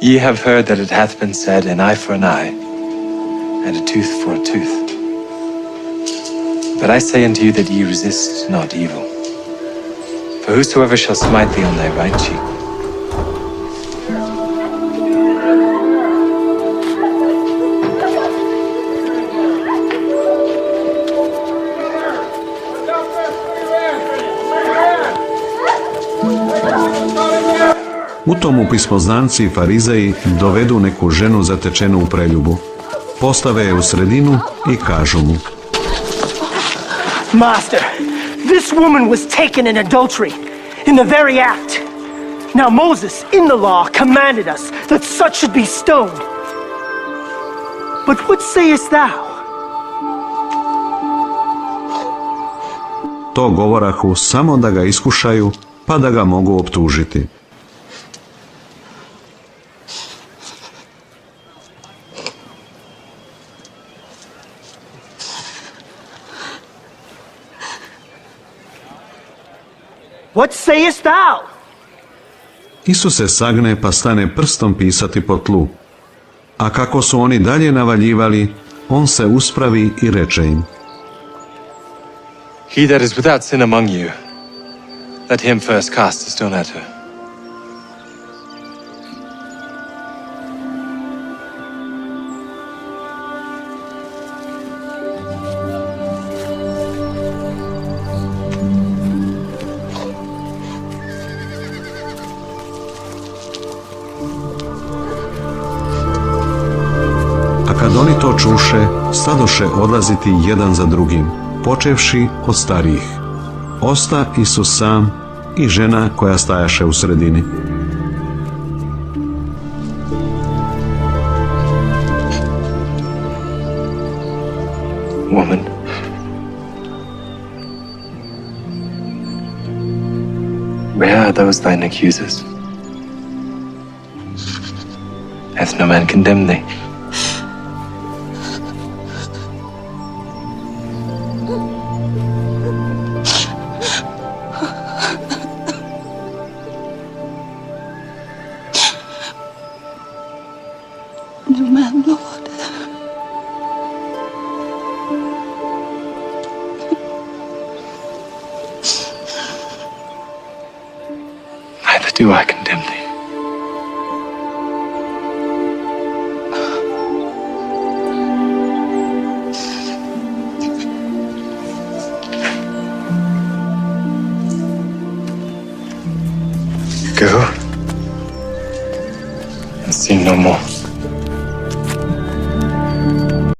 Ye have heard that it hath been said, an eye for an eye, and a tooth for a tooth. But I say unto you that ye resist not evil. For whosoever shall smite thee on thy right cheek, U tomu pismoznanci i farizeji dovedu neku ženu zatečenu u preljubu. Postave je u sredinu i kažu mu: Master, this woman was taken in adultery, in the very act. Now Moses, in the law, commanded us that such should be stoned. But what sayest thou? To govorahu samo da ga iskušaju, pa da ga mogu optužiti. What sayest thou? Isus se sagne pa stane prstom pisati po tlu. A kako su oni dalje navaljivali, on se uspravi i reče im: he that is without sin among you, let him first cast a stone at her. Kad oni to čuše, stadoše odlaziti jedan za drugim, počevši od starijih. Osta Isus sam i žena koja stajaše u sredini. Woman, where are those thine accusers? Hath no man condemned thee? No man, Lord. Neither do I condemn thee. Go and sin no more.